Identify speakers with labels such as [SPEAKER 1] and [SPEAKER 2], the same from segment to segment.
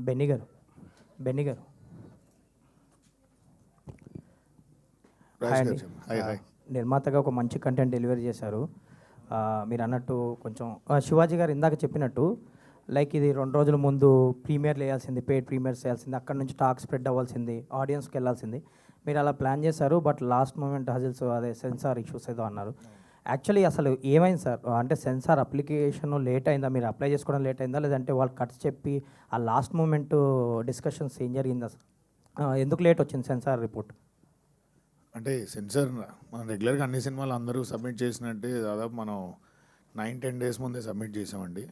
[SPEAKER 1] Benny గారు Benny గారు hi అండి. నిర్మాతగా ఒక మంచి కంటెంట్ డెలివరీ చేశారు. మీరు అన్నట్టు కొంచెం శివాజీ గారు ఇందాక చెప్పినట్టు లైక్ ఇది 2 రోజుల ముందు ప్రీమియర్లు వేయాల్సింది, పెయిడ్ ప్రీమియర్స్ వేయాల్సింది, అక్కడ నుంచి టాక్ స్ప్రెడ్ అవ్వాల్సింది, ఆడియన్స్కి వెళ్ళాల్సింది. మీరు అలా ప్లాన్ చేశారు. బట్ లాస్ట్ మూమెంట్ హజిల్స్ అదే సెన్సార్ ఇష్యూస్ ఏదో అన్నారు. యాక్చువల్లీ అసలు ఏమైంది సార్? అంటే సెన్సార్ అప్లికేషన్ లేట్ అయిందా, మీరు అప్లై చేసుకోవడం లేట్ అయిందా, లేదంటే వాళ్ళు కట్స్ చెప్పి ఆ లాస్ట్ మూమెంట్ డిస్కషన్స్ ఏం జరిగిందా సార్? ఎందుకు లేట్ వచ్చింది సెన్సార్ రిపోర్ట్?
[SPEAKER 2] అంటే సెన్సార్ మనం రెగ్యులర్గా అన్ని సినిమాలు అందరూ సబ్మిట్ చేసినట్టే దాదాపు మనం 9-10 డేస్ ముందే సబ్మిట్ చేసామండి.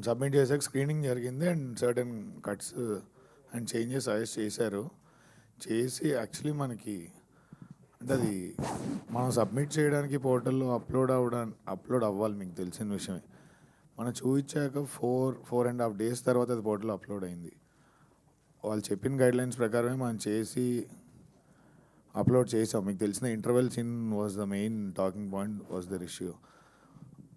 [SPEAKER 2] సబ్మిట్ చేసాక స్క్రీనింగ్ జరిగింది and certain cuts and changes suggest చేశారు. చేసి యాక్చువల్లీ మనకి అంటే అది మనం సబ్మిట్ చేయడానికి పోర్టల్లో అప్లోడ్ అవ్వాలి, మీకు తెలిసిన విషయమే. మనం చూపించాక 4.5 డేస్ తర్వాత అది పోర్టల్లో అప్లోడ్ అయింది. వాళ్ళు చెప్పిన గైడ్లైన్స్ ప్రకారమే మనం చేసి అప్లోడ్ చేసాం. మీకు తెలిసిన interval scene was the main talking point, was their issue.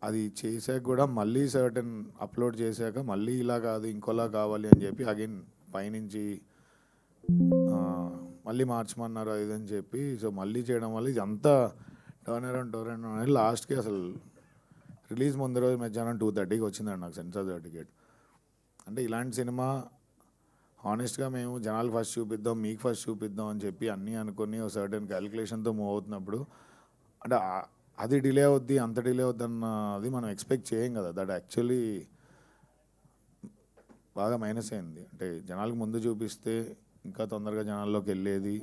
[SPEAKER 2] అది చేసాక కూడా మళ్ళీ సర్టన్ అప్లోడ్ చేశాక మళ్ళీ ఇలా కాదు ఇంకోలా కావాలి అని చెప్పి అగైన్ పైనుంచి మళ్ళీ మార్చమన్నారు అది అని చెప్పి, సో మళ్ళీ చేయడం వల్ల ఇది అంతా టర్న్ అరౌండ్ అనేది లాస్ట్కి అసలు రిలీజ్ ముందు రోజు మధ్యాహ్నం 2:30కి వచ్చిందండి నాకు సెన్సార్ సర్టిఫికేట్. అంటే ఇలాంటి సినిమా హానెస్ట్గా మేము జనాలు ఫస్ట్ చూపిద్దాం, మీకు ఫస్ట్ చూపిద్దాం అని చెప్పి అన్నీ అనుకుని ఒక సర్టెన్ క్యాలిక్యులేషన్తో మూవ్ అవుతున్నప్పుడు అంటే అది డిలే అవుద్ది, అంత డిలే అవుద్ది అన్నది మనం ఎక్స్పెక్ట్ చేయం కదా. దట్ యాక్చువల్లీ బాగా మైనస్ అయింది. అంటే జనాలకు ముందు చూపిస్తే ఇంకా తొందరగా జనాల్లోకి వెళ్ళేది.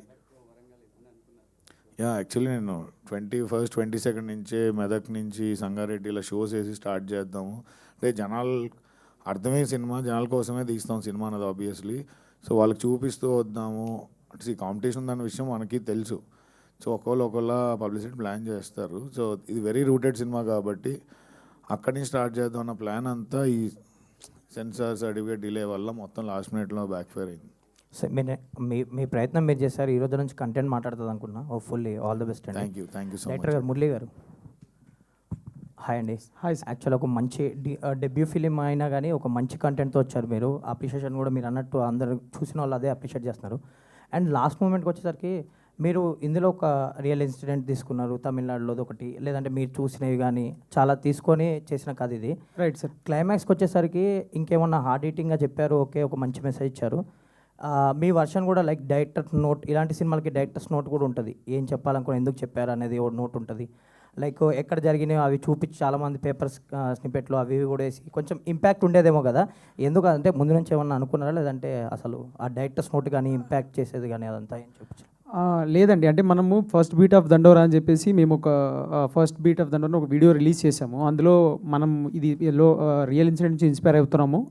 [SPEAKER 2] యాక్చువల్లీ నేను 21st 22nd నుంచే మెదక్ నుంచి సంగారెడ్డిలో షోస్ వేసి స్టార్ట్ చేద్దాము. అంటే జనాలు అర్థమయ్యే సినిమా, జనాల కోసమే తీస్తాం సినిమా అన్నది ఆబ్వియస్లీ. సో వాళ్ళకి చూపిస్తూ వద్దాము అంటే కాంపిటీషన్ ఉందన్న విషయం మనకి తెలుసు. సో ఒకళ్ళ పబ్లిసిటీ ప్లాన్ చేస్తారు. సో ఇది వెరీ రూటెడ్ సినిమా కాబట్టి అక్కడి నుంచి స్టార్ట్ చేద్దాం అన్న ప్లాన్ అంతా ఈ సెన్సార్ సర్టిఫికేట్ డిలే వల్ల మొత్తం లాస్ట్ మినిట్లో బ్యాక్ ఫైర్ అయింది.
[SPEAKER 1] సార్ మీ ప్రయత్నం మీరు చేశారు. ఈ రోజు నుంచి కంటెంట్ మాట్లాడుతుంది అనుకున్నా. హోప్ఫుల్లీ ఆల్ ది బెస్ట్ అండి.
[SPEAKER 2] Thank you so much.
[SPEAKER 1] Director గారు మురళీ గారు హాయ్ అండి.
[SPEAKER 3] హాయ్.
[SPEAKER 1] యాక్చువల్ ఒక మంచి డెబ్యూ ఫిలిం అయినా కానీ ఒక మంచి కంటెంట్తో వచ్చారు మీరు. అప్రిషియేషన్ కూడా మీరు అన్నట్టు అందరూ చూసిన వాళ్ళు అదే అప్రిషియేట్ చేస్తున్నారు. అండ్ లాస్ట్ మూమెంట్కి వచ్చేసరికి మీరు ఇందులో ఒక రియల్ ఇన్సిడెంట్ తీసుకున్నారు, తమిళనాడులోది ఒకటి, లేదంటే మీరు చూసినవి కానీ చాలా తీసుకొని చేసిన కథ ఇది.
[SPEAKER 3] Right sir.
[SPEAKER 1] క్లైమాక్స్కి వచ్చేసరికి ఇంకేమన్నా హార్డ్ హీటింగ్గా చెప్పారు, ఓకే ఒక మంచి మెసేజ్ ఇచ్చారు. మీ వర్షన్ కూడా లైక్ డైరెక్టర్ నోట్, ఇలాంటి సినిమాలకి డైరెక్టర్స్ నోట్ కూడా ఉంటుంది, ఏం చెప్పాలనుకుని ఎందుకు చెప్పారు అనేది ఒక నోట్ ఉంటుంది. లైక్ ఎక్కడ జరిగినాయో అవి చూపించి చాలామంది పేపర్స్ స్నిపెట్లు అవి కూడా వేసి కొంచెం ఇంపాక్ట్ ఉండేదేమో కదా. ఎందుకు అంటే ముందు నుంచి ఏమన్నా అనుకున్నారా, లేదంటే అసలు ఆ డైరెక్టర్స్ నోట్ కానీ ఇంపాక్ట్ చేసేది కానీ అదంతా ఏం చూపించారు?
[SPEAKER 3] లేదండి, అంటే మనము ఫస్ట్ బీట్ ఆఫ్ దండోరా అని చెప్పేసి మేము ఒక ఫస్ట్ బీట్ ఆఫ్ దండోరా ఒక వీడియో రిలీజ్ చేసాము. అందులో మనం ఇది రియల్ ఇన్సిడెంట్ నుంచి ఇన్స్పైర్ అవుతున్నాము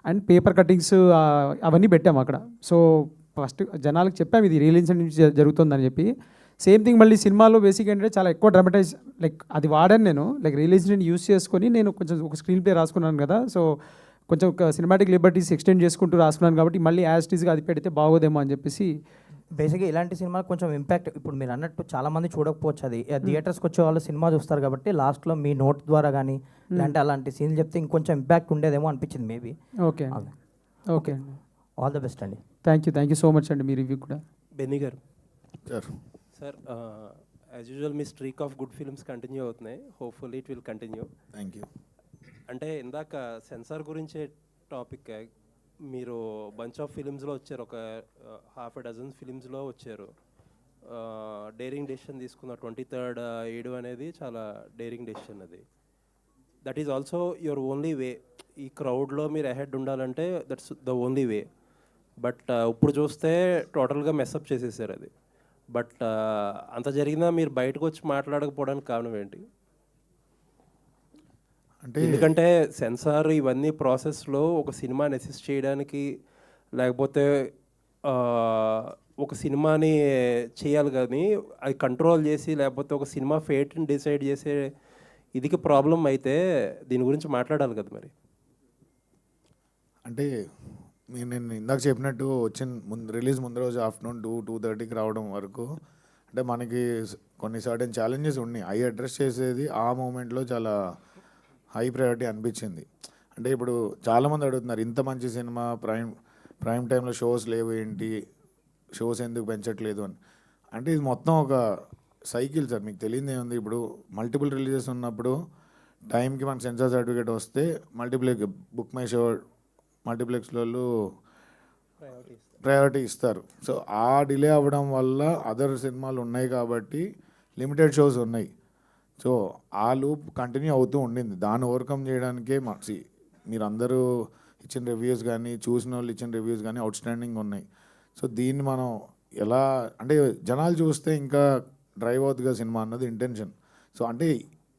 [SPEAKER 3] అండ్ పేపర్ కటింగ్స్ అవన్నీ పెట్టాము అక్కడ. సో ఫస్ట్ జనాలకు చెప్పాము ఇది రియల్ ఇన్సిడెంట్ నుంచి జరుగుతుందని చెప్పి. సేమ్ థింగ్ మళ్ళీ సినిమాలో బేసిక్ ఏంటంటే చాలా ఎక్కువ డ్రామటైజ్ లైక్ అది వాడాను నేను. లైక్ రియల్ ఇన్సిడెంట్ యూస్ చేసుకొని నేను కొంచెం ఒక స్క్రీన్ ప్లే రాసుకున్నాను కదా. సో కొంచెం ఒక సినిమాటిక్ లిబర్టీస్ ఎక్స్టెండ్ చేసుకుంటూ రాసుకున్నాను కాబట్టి మళ్ళీ యాజ్ టీజ్గా అది పెడితే బాగోదేమో అని చెప్పేసి.
[SPEAKER 1] బేసిక్గా ఇలాంటి సినిమాలు కొంచెం ఇంపాక్ట్, ఇప్పుడు మీరు అన్నట్టు చాలామంది చూడకపోవచ్చు, అది థియేటర్స్కి వచ్చే వాళ్ళు సినిమా చూస్తారు కాబట్టి లాస్ట్లో మీ నోట్ ద్వారా కానీ లేదంటే అలాంటి సీన్లు చెప్తే ఇంకొంచెం ఇంపాక్ట్ ఉండేదేమో అనిపించింది maybe.
[SPEAKER 3] Okay okay,
[SPEAKER 1] all the best అండి.
[SPEAKER 3] థ్యాంక్ యూ సో మచ్ అండి మీ రివ్యూ కూడా.
[SPEAKER 4] బెన్నీ గారు
[SPEAKER 2] సార్
[SPEAKER 4] యాజ్ యూజువల్ మీ streak of good films continue అవుతున్నాయి. Hopefully it will continue.
[SPEAKER 2] Thank you.
[SPEAKER 4] అంటే ఇందాక సెన్సార్ గురించే టాపిక్, మీరు బంచ్ ఆఫ్ ఫిలిమ్స్లో వచ్చారు, ఒక ½ డజన్ ఫిలిమ్స్లో వచ్చారు. డేరింగ్ డెసిషన్ తీసుకున్న 23rd ఏడు అనేది చాలా డేరింగ్ డెసిషన్. అది that is also your only way. ఈ క్రౌడ్లో మీరు అహెడ్ ఉండాలంటే that's the only way. But ఇప్పుడు చూస్తే టోటల్గా మెస్అప్ చేసేసారు అది. బట్ అంత జరిగినా మీరు బయటకు వచ్చి మాట్లాడకపోవడానికి కారణం ఏంటి? అంటే ఎందుకంటే సెన్సార్ ఇవన్నీ ప్రాసెస్లో ఒక సినిమాని అసిస్ట్ చేయడానికి, లేకపోతే ఒక సినిమాని చేయాలి కానీ అది కంట్రోల్ చేసి, లేకపోతే ఒక సినిమా ఫేట్ని డిసైడ్ చేసే ఇదికి ప్రాబ్లం అయితే దీని గురించి మాట్లాడాలి కదా మరి.
[SPEAKER 2] అంటే నేను ఇందాక చెప్పినట్టు రిలీజ్ ముందు రోజు ఆఫ్టర్నూన్ 2-2:30కి రావడం వరకు అంటే మనకి కొన్ని సర్టెన్ ఛాలెంజెస్ ఉన్నాయి. అవి అడ్రస్ చేసేది ఆ మూమెంట్లో చాలా హై ప్రయారిటీ అనిపించింది. అంటే ఇప్పుడు చాలామంది అడుగుతున్నారు, ఇంత మంచి సినిమా ప్రైమ్ టైంలో షోస్ లేవు ఏంటి, షోస్ ఎందుకు పెంచట్లేదు అని. అంటే ఇది మొత్తం ఒక సైకిల్ సార్, మీకు తెలియదు ఏముంది. ఇప్పుడు మల్టిపుల్ రిలీజెస్ ఉన్నప్పుడు టైంకి మన సెన్సార్ సర్టిఫికేట్ వస్తే బుక్ మై షో మల్టీప్లెక్స్లలో ప్రయారిటీ ఇస్తారు. సో ఆ డిలే అవ్వడం వల్ల అదర్ సినిమాలు ఉన్నాయి కాబట్టి లిమిటెడ్ షోస్ ఉన్నాయి. సో ఆ లూప్ కంటిన్యూ అవుతూ ఉండింది. దాన్ని ఓవర్కమ్ చేయడానికే మీరు అందరూ ఇచ్చిన రివ్యూస్ కానీ, చూసిన వాళ్ళు ఇచ్చిన రివ్యూస్ కానీ అవుట్ స్టాండింగ్ ఉన్నాయి. సో దీన్ని మనం ఎలా అంటే జనాలు చూస్తే ఇంకా డ్రైవ్ అవుతుందిగా సినిమా అన్నది ఇంటెన్షన్. సో అంటే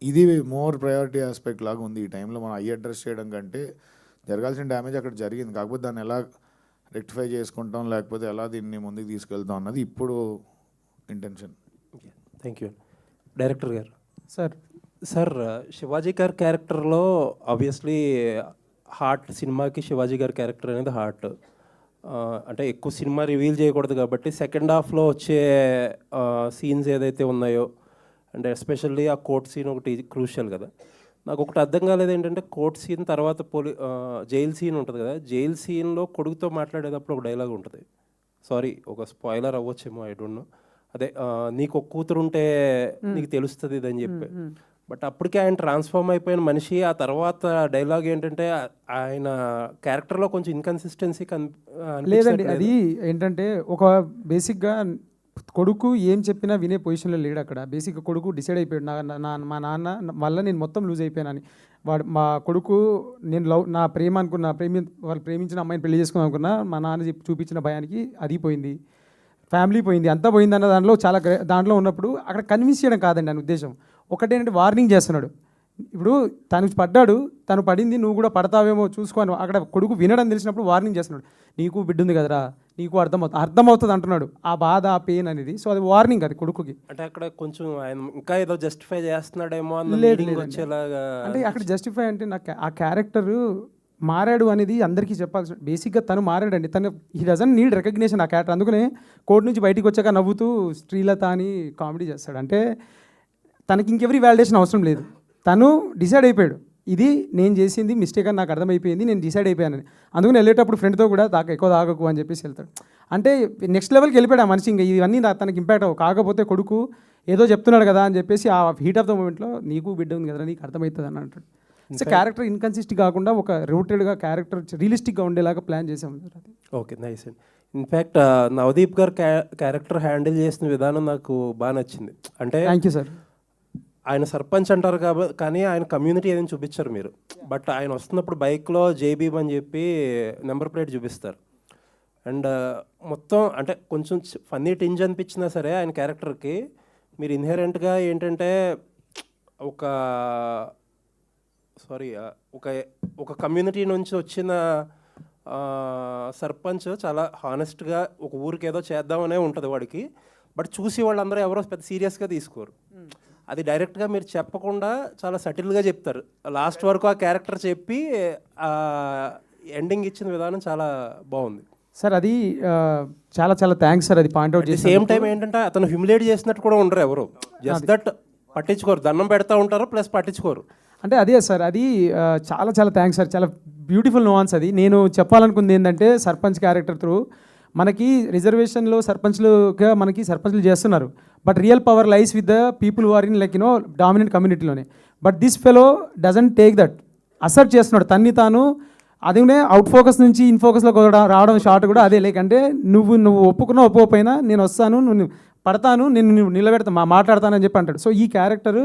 [SPEAKER 2] ఇది మోర్ ప్రయారిటీ ఆస్పెక్ట్ లాగా ఉంది. ఈ టైంలో మనం అడ్రస్ చేయడం కంటే జరగాల్సిన డ్యామేజ్ అక్కడ జరిగింది, కాకపోతే దాన్ని ఎలా రెక్టిఫై చేసుకుంటాం, లేకపోతే ఎలా దీన్ని ముందుకు తీసుకెళ్తాం అన్నది ఇప్పుడు ఇంటెన్షన్.
[SPEAKER 4] Thank you. డైరెక్టర్ గారు.
[SPEAKER 3] సార్
[SPEAKER 4] శివాజీ గారి క్యారెక్టర్లో ఆబ్వియస్లీ హార్ట్, సినిమాకి శివాజీ గారి క్యారెక్టర్ అనేది హార్ట్. అంటే ఎక్కువ సినిమా రివీల్ చేయకూడదు కాబట్టి సెకండ్ హాఫ్లో వచ్చే సీన్స్ ఏదైతే ఉన్నాయో, అంటే ఎస్పెషల్లీ ఆ కోర్ట్ సీన్ ఒకటి క్రూషియల్ కదా. నాకు ఒకటి అర్థం కాలేదు ఏంటంటే, కోర్ట్ సీన్ తర్వాత జైల్ సీన్ ఉంటుంది కదా, జైల్ సీన్లో కొడుకుతో మాట్లాడేటప్పుడు ఒక డైలాగ్ ఉంటుంది. సారీ, ఒక స్పాయిలర్ అవ్వచ్చేమో, ఐ డోంట్ నో. అదే నీకు ఒక కూతురు ఉంటే నీకు తెలుస్తుంది ఇది అని చెప్పి. బట్ అప్పటికే ఆయన ట్రాన్స్ఫార్మ్ అయిపోయిన మనిషి. ఆ తర్వాత డైలాగ్ ఏంటంటే ఆయన క్యారెక్టర్లో కొంచెం ఇన్కన్సిస్టెన్సీ
[SPEAKER 3] లేదండి. అది ఏంటంటే ఒక బేసిక్గా కొడుకు ఏం చెప్పినా వినే పొజిషన్లో లేడు అక్కడ. బేసిక్గా కొడుకు డిసైడ్ అయిపోయాడు, మా నాన్న వల్ల నేను మొత్తం లూజ్ అయిపోయానని. మా కొడుకు నేను నా ప్రేమ అనుకున్నా, వాళ్ళు ప్రేమించిన అమ్మాయిని పెళ్లి చేసుకుందాం అనుకున్నా, మా నాన్న చూపించిన భయానికి అది పోయింది, ఫ్యామిలీ పోయింది, అంతా పోయింది అన్న దాంట్లో దాంట్లో ఉన్నప్పుడు అక్కడ కన్విన్స్ చేయడం కాదండి నా ఉద్దేశం. ఒకటేంటంటే వార్నింగ్ చేస్తున్నాడు. ఇప్పుడు తను పడింది, నువ్వు కూడా పడతావేమో చూసుకోను. అక్కడ కొడుకు వినడం తెలిసినప్పుడు వార్నింగ్ చేస్తున్నాడు, నీకు బిడ్డ ఉంది కదరా, నీకు అర్థమవుతుంది అంటున్నాడు. ఆ బాధ, ఆ పెయిన్ అనేది. సో అది వార్నింగ్, అది కొడుకుకి.
[SPEAKER 4] అంటే అక్కడ కొంచెం ఆయన ఇంకా ఏదో జస్టిఫై చేస్తున్నాడేమో వచ్చేలాగా.
[SPEAKER 3] అంటే అక్కడ జస్టిఫై అంటే నాకు ఆ క్యారెక్టర్ మారాడు అనేది అందరికీ చెప్పాల్సి. బేసిక్గా తను మారాడండి. హీ డజంట్ నీడ్ రికగ్నిషన్ ఆ క్యారెక్టర్. అందుకనే కోర్టు నుంచి బయటికి వచ్చాక నవ్వుతూ శ్రీలత అని కామెడీ చేస్తాడు. అంటే తనకి ఇంకెవరి వ్యాలిడేషన్ అవసరం లేదు. తను డిసైడ్ అయిపోయాడు, ఇది నేను చేసింది మిస్టేక్ అని నాకు అర్థమైపోయింది, నేను డిసైడ్ అయిపోయానని. అందుకని వెళ్ళేటప్పుడు ఫ్రెండ్తో కూడా ఎక్కువ తాగకు అని చెప్పేసి వెళ్తాడు. అంటే నెక్స్ట్ లెవెల్కి వెళ్ళిపోయాడు ఆ మనిషి. ఇంకా ఇవన్నీ తనకి ఇంపాక్ట్ అవ్వవు. కాకపోతే కొడుకు ఏదో చెప్తున్నాడు కదా అని చెప్పేసి ఆ హీట్ ఆఫ్ ద మూమెంట్లో నీకు బిడ్డ ఉంది కదా, నీకు అర్థమవుతుంది అని అంటాడు. సో క్యారెక్టర్ ఇన్కన్సిస్ట్ కాకుండా ఒక రూటెడ్గా క్యారెక్టర్ రియలిస్టిక్గా ఉండేలాగా ప్లాన్ చేసాము.
[SPEAKER 4] ఓకే, నైస్ అండి. ఇన్ఫ్యాక్ట్ నవదీప్ గారు క్యారెక్టర్ హ్యాండిల్ చేసిన విధానం నాకు బాగా నచ్చింది. అంటే
[SPEAKER 3] థ్యాంక్ యూ సార్.
[SPEAKER 4] ఆయన సర్పంచ్ అంటారు కాబట్టి, కానీ ఆయన కమ్యూనిటీ ఏదైనా చూపించారు మీరు. బట్ ఆయన వస్తున్నప్పుడు బైక్లో జేబీబ్ అని చెప్పి నెంబర్ ప్లేట్ చూపిస్తారు. అండ్ మొత్తం అంటే కొంచెం ఫన్నీ టింజ్ అనిపించినా సరే ఆయన క్యారెక్టర్కి మీరు ఇన్హెరెంట్గా ఏంటంటే ఒక కమ్యూనిటీ నుంచి వచ్చిన సర్పంచ్ చాలా హానెస్ట్గా ఒక ఊరికి ఏదో చేద్దామనే ఉంటుంది వాడికి. బట్ చూసి వాళ్ళందరూ ఎవరో పెద్ద సీరియస్గా తీసుకోరు. అది డైరెక్ట్గా మీరు చెప్పకుండా చాలా సటిల్గా చెప్తారు. లాస్ట్ వరకు ఆ క్యారెక్టర్ చెప్పి ఎండింగ్ ఇచ్చిన విధానం చాలా బాగుంది
[SPEAKER 3] సార్. అది చాలా చాలా థ్యాంక్స్ సార్. అది పాయింట్అవుట్ చేసి
[SPEAKER 4] సేమ్ టైం ఏంటంటే అతను హ్యూమిలేట్ చేసినట్టు కూడా ఉండరు ఎవరు, జస్ట్ దట్ పట్టించుకోరు, దండం పెడతా ఉంటారు ప్లస్ పట్టించుకోరు.
[SPEAKER 3] అంటే అదే సార్, అది చాలా చాలా థ్యాంక్స్ సార్. చాలా బ్యూటిఫుల్ నోవాన్స్. అది నేను చెప్పాలనుకుంది ఏంటంటే, సర్పంచ్ క్యారెక్టర్ త్రూ మనకి రిజర్వేషన్లో సర్పంచ్లుగా మనకి సర్పంచ్లు చేస్తున్నారు. But real power lies with the people who are in dominant కమ్యూనిటీలోనే. But this fellow doesn't take that, assert చేస్తున్నాడు తన్ని తాను. అదే అవుట్ ఫోకస్ నుంచి ఇన్ ఫోకస్లో రావడం షార్ట్ కూడా అదే. అంటే నువ్వు ఒప్పుకున్నా ఒప్పుకోపోయినా నేను వస్తాను, నువ్వు పడతాను, నేను నిలబెడతా, మాట్లాడతానని చెప్పి అంటాడు. సో ఈ character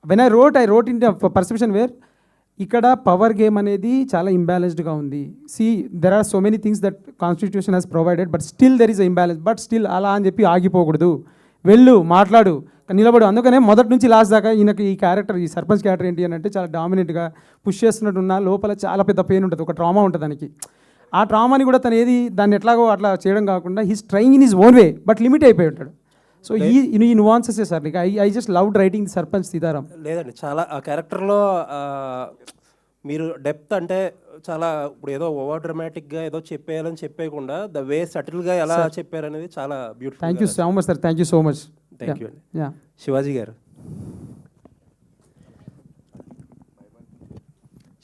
[SPEAKER 3] when I wrote in perception where ఇక్కడ పవర్ గేమ్ అనేది చాలా ఇంబ్యాలెన్స్డ్గా ఉంది. There are so many things that constitution has provided, but still there is imbalance. But still అలా అని చెప్పి ఆగిపోకూడదు, వెళ్ళు, మాట్లాడు, నిలబడు. అందుకనే మొదటి నుంచి లాస్ట్ దాకా ఈయనకి ఈ క్యారెక్టర్, ఈ సర్పంచ్ క్యారెక్టర్ ఏంటి అని అంటే చాలా డామినెంట్గా పుష్ చేస్తున్నట్టున్న లోపల చాలా పెద్ద పెయిన్ ఉంటుంది, ఒక ట్రామా ఉంటుంది దానికి. ఆ ట్రామాని కూడా తను దాన్ని ఎట్లాగో అట్లా చేయడం కాకుండా he's trying in his own way, but limit అయిపోయి ఉంటాడు. సో ఈ నువాన్సెస్ సార్ నీకు I just loved writing sarpanch Sitaram.
[SPEAKER 4] లేదండి, చాలా ఆ క్యారెక్టర్లో మీరు డెప్త్ అంటే చాలా, ఇప్పుడు ఏదో ఓవర్ డ్రామాటిక్గా ఏదో చెప్పేయాలని చెప్పేయకుండా ద వే సటిల్గా ఎలా చెప్పారనేది చాలా beautiful.
[SPEAKER 3] Thank you so much sir, thank you so much.
[SPEAKER 4] Thank you అండి. శివాజీ గారు.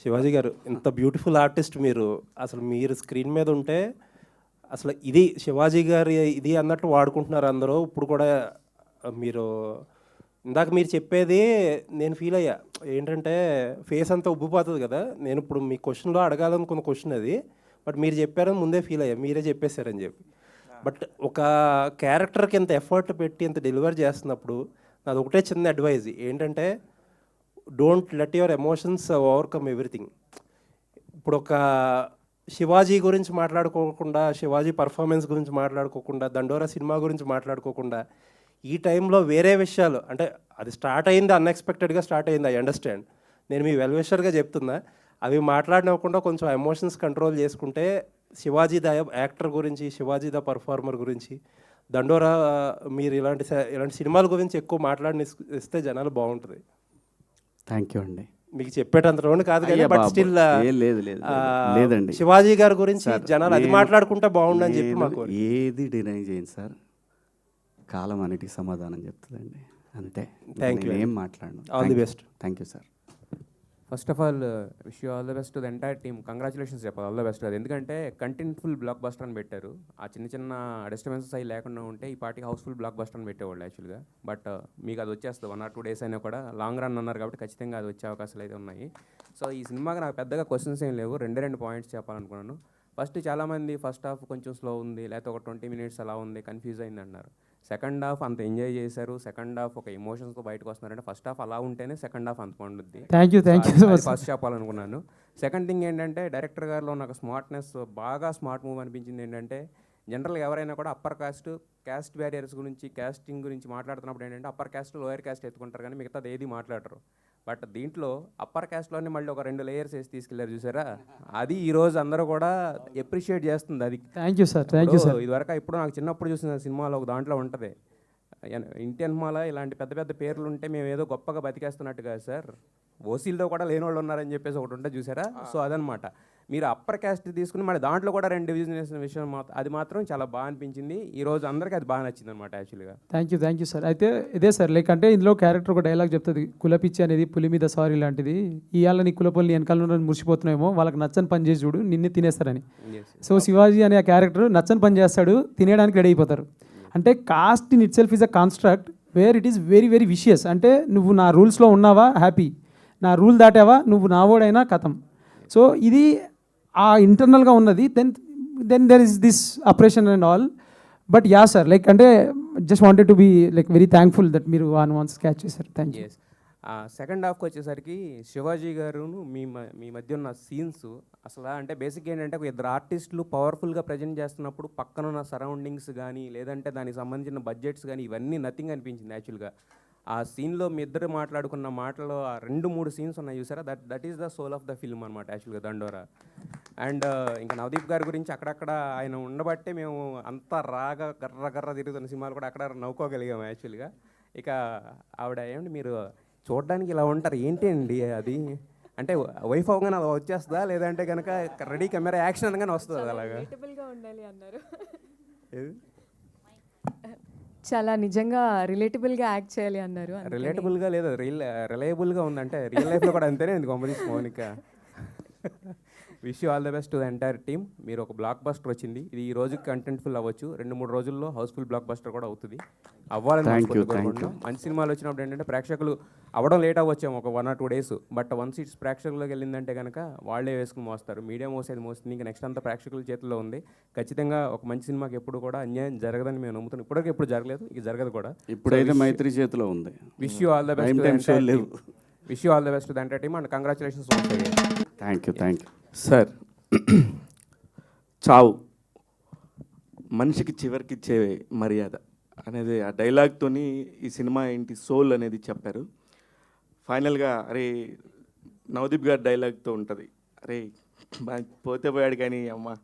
[SPEAKER 4] శివాజీ గారు, ఇంత బ్యూటిఫుల్ ఆర్టిస్ట్ మీరు, అసలు మీరు స్క్రీన్ మీద ఉంటే అసలు ఇది శివాజీ గారి ఇది అన్నట్టు వాడుకుంటున్నారు అందరూ. ఇప్పుడు కూడా మీరు ఇందాక మీరు చెప్పేది నేను ఫీల్ అయ్యా, ఏంటంటే ఫేస్ అంతా ఉబ్బిపోతుంది కదా. నేను ఇప్పుడు మీ క్వశ్చన్లో అడగాలనుకున్న క్వశ్చన్ అది, బట్ మీరు చెప్పారని ముందే ఫీల్ అయ్యా, మీరే చెప్పేశారని చెప్పి. బట్ ఒక క్యారెక్టర్కి ఇంత ఎఫర్ట్ పెట్టి ఇంత డెలివర్ చేస్తున్నప్పుడు నాది ఒకటే చిన్న అడ్వైజ్ ఏంటంటే, don't let your emotions overcome everything. ఇప్పుడు ఒక శివాజీ గురించి మాట్లాడుకోకుండా, శివాజీ పర్ఫార్మెన్స్ గురించి మాట్లాడుకోకుండా, దండోరా సినిమా గురించి మాట్లాడుకోకుండా, ఈ టైంలో వేరే విషయాలు, అంటే అది స్టార్ట్ అయింది అన్ఎక్స్పెక్టెడ్గా స్టార్ట్ అయింది, ఐ అండర్స్టాండ్. నేను మీ వెల్విషర్గా చెప్తున్నా, అవి మాట్లాడినవ్వకుండా కొంచెం ఎమోషన్స్ కంట్రోల్ చేసుకుంటే శివాజీ ద యాక్టర్ గురించి, శివాజీ ద పర్ఫార్మర్ గురించి, దండోరా మీరు ఇలాంటి సినిమాల గురించి ఎక్కువ మాట్లాడిన ఇస్తే జనాలు బాగుంటుంది.
[SPEAKER 5] థ్యాంక్ యూ అండి.
[SPEAKER 4] మీకు చెప్పేటంత కాదు కానీ, బట్ స్టిల్
[SPEAKER 5] లేదండి,
[SPEAKER 4] శివాజీ గారి గురించి జనాలు అది మాట్లాడుకుంటే బాగుండని చెప్పి మాకు
[SPEAKER 5] ఏది డినై చేయండి సార్, కాలం అన్నిటికి సమాధానం చెప్తుందండి, అంతే.
[SPEAKER 4] థ్యాంక్ యూ,
[SPEAKER 5] ఏం మాట్లాడను.
[SPEAKER 4] All the best.
[SPEAKER 5] Thank you sir.
[SPEAKER 6] First of all wish you all the best to the entire team. Congratulations చెప్పాలి, ఆల్ ద బెస్ట్. అది ఎందుకంటే కంటెంట్ఫుల్ బ్లాక్ బస్టర్ అని పెట్టారు. ఆ చిన్న చిన్న డిస్టర్బెన్సెస్ అవి లేకుండా ఉంటే ఈ పార్టీకి హౌస్ఫుల్ బ్లాక్ బస్టర్ అని పెట్టేవాళ్ళు యాక్చువల్గా. బట్ మీకు అది వచ్చేస్తుంది 1 or 2 days అయినా కూడా. లాంగ్ రన్ అన్నారు కాబట్టి ఖచ్చితంగా అది వచ్చే అవకాశాలు అయితే ఉన్నాయి. సో ఈ సినిమాకి నాకు పెద్దగా క్వశ్చన్స్ ఏం లేవు, 2 పాయింట్స్ చెప్పాలనుకున్నాను. ఫస్ట్ చాలామంది ఫస్ట్ హాఫ్ కొంచెం స్లో ఉంది, లేకపోతే ఒక 20 minutes అలా ఉంది, కన్ఫ్యూజ్ అయింది అన్నారు. సెకండ్ హాఫ్ అంత ఎంజాయ్ చేశారు, సెకండ్ హాఫ్ ఒక ఎమోషన్స్తో బయటకు వస్తున్నారంటే ఫస్ట్ హాఫ్ అలా ఉంటేనే సెకండ్ హాఫ్ అంత పండుద్ది.
[SPEAKER 3] థ్యాంక్ యూ
[SPEAKER 6] ఫస్ట్ చెప్పాలనుకున్నాను. సెకండ్ థింగ్ ఏంటంటే, డైరెక్టర్ గారిలో నాకు స్మార్ట్నెస్, బాగా స్మార్ట్ మూవ్ అనిపించింది ఏంటంటే, జనరల్గా ఎవరైనా కూడా అప్పర్ క్యాస్ట్ బ్యారియర్స్ గురించి, క్యాస్టింగ్ గురించి మాట్లాడుతున్నప్పుడు ఏంటంటే అప్పర్ క్యాస్ట్ లోయర్ క్యాస్ట్ ఎత్తుకుంటారు కానీ మిగతాది ఏది మాట్లాడరు. బట్ దీంట్లో అప్పర్ క్యాస్ట్లోనే మళ్ళీ ఒక 2 layers వేసి తీసుకెళ్లారు చూసారా, అది ఈరోజు అందరూ కూడా ఎప్రిషియేట్ చేస్తుంది. అది
[SPEAKER 3] thank you sir, thank you sir.
[SPEAKER 6] ఇదివరకు ఇప్పుడు నాకు చిన్నప్పుడు చూసిన సినిమాలో ఒక దాంట్లో ఉంటుంది, ఇండియన్ మాల ఇలాంటి పెద్ద పెద్ద పేర్లు ఉంటే మేము ఏదో గొప్పగా బతికేస్తున్నట్టు కాదు సార్, ఓసీలతో కూడా లేని వాళ్ళు ఉన్నారని చెప్పేసి ఒకటి ఉంటే చూసారా. సో అదనమాట, మీరు అప్పర్ క్యాస్ట్ తీసుకుని మళ్ళీ దాంట్లో కూడా 2 division వేసిన విషయం అది మాత్రం చాలా బాగా అనిపించింది. ఈ రోజు అందరికీ అది బాగా నచ్చింది అనమాట యాక్చువల్గా.
[SPEAKER 3] Thank you sir. అయితే ఇదే సార్, లైక్ అంటే ఇందులో క్యారెక్టర్ ఒక డైలాగ్ చెప్తుంది, కులపిచ్చి అనేది పులి మీద సారీ లాంటిది, ఇవాళ నీ కులపల్ని వెనకాల మురిసిపోతున్నామో వాళ్ళకి నచ్చని పని చేసి చూడు నిన్నే తినేస్తారని. సో శివాజీ అనే ఆ క్యారెక్టర్ నచ్చని పని చేస్తాడు, తినేయడానికి రెడీ అయిపోతారు. అంటే caste in itself is a construct where it is very very vicious. అంటే నువ్వు నా రూల్స్లో ఉన్నావా హ్యాపీ, నా రూల్ దాటావా నువ్వు నావోడైనా కథం. సో ఇది ఆ ఇంటర్నల్గా ఉన్నది. Then there is this oppression and all. But yeah sir, like అంటే just wanted to be like very thankful that మీరు వన్స్ క్యాచ్ చేశారు. Thank you.
[SPEAKER 6] సెకండ్ హాఫ్కి వచ్చేసరికి శివాజీ గారును మీ మధ్య ఉన్న సీన్స్ అసలు అంటే బేసిక్ ఏంటంటే, 2 ఆర్టిస్టులు పవర్ఫుల్గా ప్రజెంట్ చేస్తున్నప్పుడు పక్కన ఉన్న సరౌండింగ్స్ కానీ లేదంటే దానికి సంబంధించిన బడ్జెట్స్ కానీ ఇవన్నీ నథింగ్ అనిపించింది యాక్చువల్గా. ఆ సీన్లో మీ ఇద్దరు మాట్లాడుకున్న మాటలో ఆ 2-3 సీన్స్ ఉన్నాయి చూసారా, that is the soul of the film అనమాట యాక్చువల్గా దండోరా. అండ్ ఇంకా నవదీప్ గారి గురించి అక్కడక్కడ ఆయన ఉండబట్టే మేము అంత రాగా గర్ర తిరుగుతున్న సినిమాలు కూడా అక్కడ నవ్వుకోగలిగాము యాక్చువల్గా. ఇక ఆవిడ ఏమండి మీరు చూడడానికి ఇలా ఉంటారు ఏంటి అండి అది, అంటే వైఫ్ అవగానే అలా వచ్చేస్తుందా లేదంటే కనుక రెడీ కెమెరా యాక్షన్ అనగానే వస్తుంది అలాగా?
[SPEAKER 7] ఉండాలి అన్నారు, చాలా నిజంగా రిలేటబుల్గా యాక్ట్ చేయాలి అన్నారు.
[SPEAKER 6] రిలేటబుల్గా లేదు, రిలయబుల్గా ఉందంటే రియల్ లైఫ్లో కూడా అంతేనే ఉంది competition Mounika. Wish you all the best to the entire team. మీరు ఒక బ్లాక్ బస్టర్ వచ్చింది, ఇది ఈ రోజు కంటెంట్ఫుల్ అవ్వచ్చు, 2-3 రోజుల్లో హౌస్ఫుల్ బ్లాక్ బస్టర్ కూడా అవుతుంది, అవ్వాలని కోరుకుంటున్నాం. మంచి సినిమాలు వచ్చినప్పుడు ఏంటంటే ప్రేక్షకులు అవ్వడం లేట్ అవ్వచ్చాము ఒక 1 or 2 days, but once it's ప్రేక్షకుల్లోకి వెళ్ళిందంటే కనుక వాళ్ళే వేసుకుని మోస్తారు. మీడియా మోస్తుంది, ఇంకా నెక్స్ట్ అంతా ప్రేక్షకుల చేతిలో ఉంది. ఖచ్చితంగా ఒక మంచి సినిమాకి ఎప్పుడు కూడా అన్యాయం జరగదని మేము నమ్ముతున్నాం. ఇప్పటికీ ఎప్పుడు జరగలేదు, ఇక జరగదు కూడా.
[SPEAKER 5] ఇప్పుడైతే మైత్రి చేతిలో ఉంది.
[SPEAKER 6] Wish you all the best, wish you all the best to the entire team and congratulations.
[SPEAKER 5] Thank you.
[SPEAKER 8] Sir, చావు మనిషికి చివరికి ఇచ్చే మర్యాద అనేది ఆ డైలాగ్తోని ఈ సినిమా ఏంటి సోల్ అనేది చెప్పారు. ఫైనల్గా అరే నవదీప్ గారి డైలాగ్తో ఉంటుంది, అరే పోతే పోయాడు కానీ అమ్మ